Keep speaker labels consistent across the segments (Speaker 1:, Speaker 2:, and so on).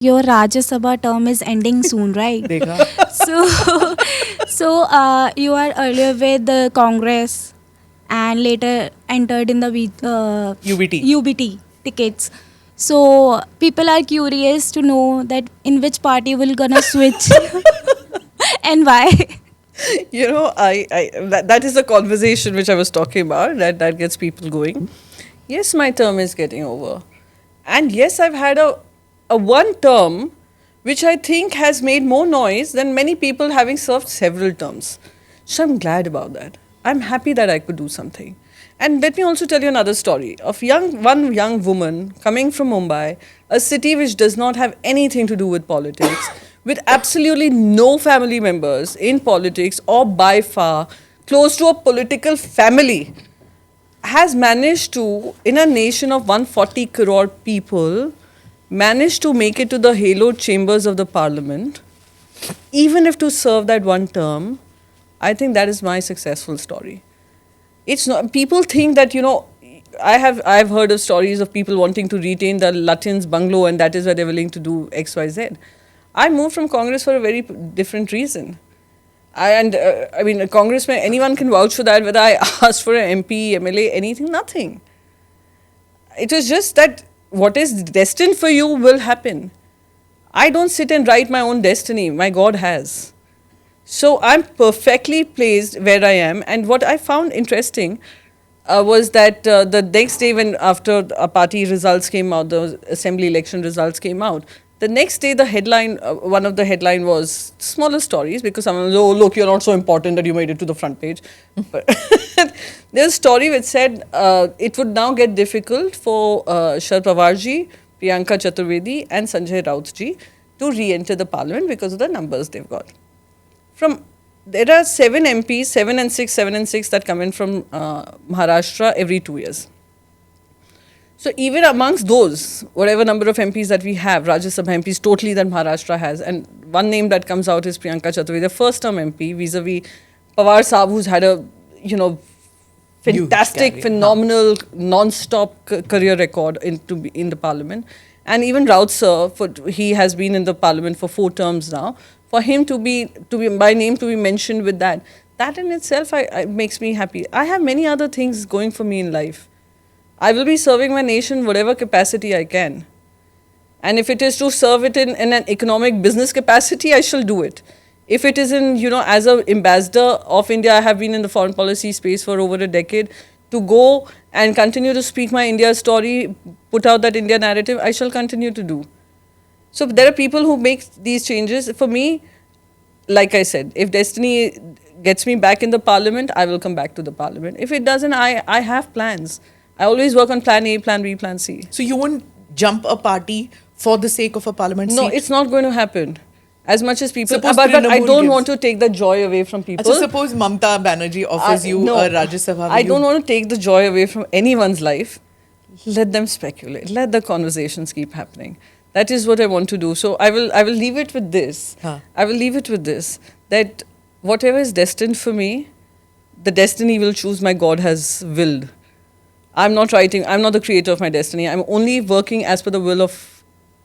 Speaker 1: your Rajya Sabha term is ending soon, right?
Speaker 2: देखा
Speaker 1: So, you are earlier with the Congress and later entered in the
Speaker 2: UBT.
Speaker 1: UBT tickets. So people are curious to know that in which party will gonna switch and why.
Speaker 3: That is the conversation which I was talking about. That gets people going. Yes, my term is getting over, and yes, I've had a one term, which I think has made more noise than many people having served several terms. So I'm glad about that. I'm happy that I could do something. And let me also tell you another story of one young woman coming from Mumbai, a city which does not have anything to do with politics, with absolutely no family members in politics or by far close to a political family, has managed to, in a nation of 140 crore people, managed to make it to the hallowed chambers of the parliament, even if to serve that one term. I think that is my successful story. It's not, people think that, I've heard of stories of people wanting to retain the Lutyens bungalow and that is why they're willing to do XYZ. I moved from Congress for a very different reason. A congressman, anyone can vouch for that, whether I asked for an MP, MLA, anything, nothing. It was just that what is destined for you will happen. I don't sit and write my own destiny, my God has. So I'm perfectly placed where I am. And what I found interesting was that the next day when after a party results came out, the assembly election results came out, the next day the headline, one of the headline was smaller stories because someone was, oh look, you're not so important that you made it to the front page. But there's a story which said it would now get difficult for Sharad Pawarji, Priyanka Chaturvedi and Sanjay Rautji to re-enter the parliament because of the numbers they've got. There are 7 MPs, 7 and 6 that come in from Maharashtra every 2 years. So even amongst those, whatever number of MPs that we have, Rajya Sabha MPs totally that Maharashtra has, and one name that comes out is Priyanka Chaturvedi, the first term MP vis-a-vis Pawar Saab, who's had a, fantastic, phenomenal, non-stop career record in the parliament. And even Raut sir, he has been in the parliament for 4 terms now. For him to be my name to be mentioned with that in itself makes me happy. I have many other things going for me in life. I will be serving my nation whatever capacity I can. And if it is to serve it in an economic business capacity, I shall do it. If it is in, as an ambassador of India, I have been in the foreign policy space for over a decade, to go and continue to speak my India story, put out that India narrative, I shall continue to do. So there are people who make these changes. For me, like I said, if destiny gets me back in the parliament, I will come back to the parliament. If it doesn't, I have plans. I always work on plan A, plan B, plan C.
Speaker 2: So you won't jump a party for the sake of a parliament seat?
Speaker 3: No, it's not going to happen. As much as people,
Speaker 2: Suppose
Speaker 3: but I don't
Speaker 2: gives.
Speaker 3: want to take the joy away from people.
Speaker 2: So suppose Mamata Banerjee offers you a Rajya Sabha.
Speaker 3: I don't want to take the joy away from anyone's life. Let them speculate. Let the conversations keep happening. That is what I want to do. So I will leave it with this. I will leave it with this, that whatever is destined for me, the destiny will choose, my God has willed. I'm not the creator of my destiny. I'm only working as per the will of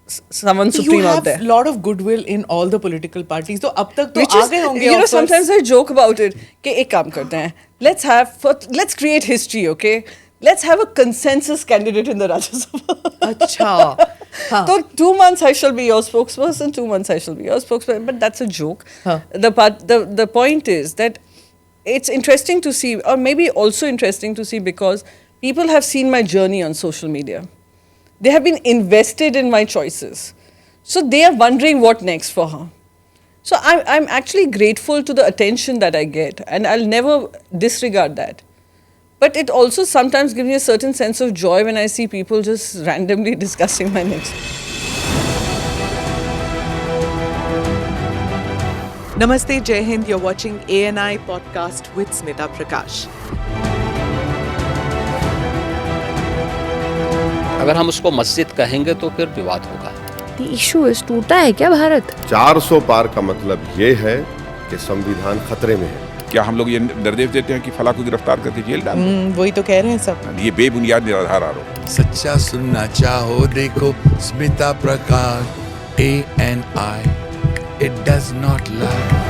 Speaker 3: someone supreme out there.
Speaker 2: You have a lot of goodwill in all the political parties. So up tak to aa gaye honge offers.
Speaker 3: Sometimes I joke about it. Ke ek kaam karte hain. Let's create history, okay? Let's have a consensus candidate in the Rajya Sabha.
Speaker 2: Acha.
Speaker 3: So 2 months I shall be your spokesperson, 2 months I shall be your spokesperson. But that's a joke. The point is that it's interesting to see, or maybe also interesting to see, because people have seen my journey on social media. They have been invested in my choices. So they are wondering what next for her. So I'm actually grateful to the attention that I get, and I'll never disregard that. But it also sometimes gives me a certain sense of joy when I see people just randomly discussing my next.
Speaker 2: Namaste, Jai Hind. You're watching ANI podcast with Smita Prakash.
Speaker 4: अगर हम उसको मस्जिद कहेंगे तो फिर विवाद होगा.
Speaker 5: The issue is टूटा है क्या भारत?
Speaker 6: 400 पार का मतलब ये है कि संविधान खतरे में है.
Speaker 7: क्या हम लोग ये निर्देश देते हैं कि फला को गिरफ्तार करके जेल डाल दें?
Speaker 2: वही तो कह रहे हैं सब.
Speaker 7: ये बेबुनियाद निराधार आरोप.
Speaker 8: सच्चा सुनना चाहो देखो स्मिता प्रकाश it does not lie.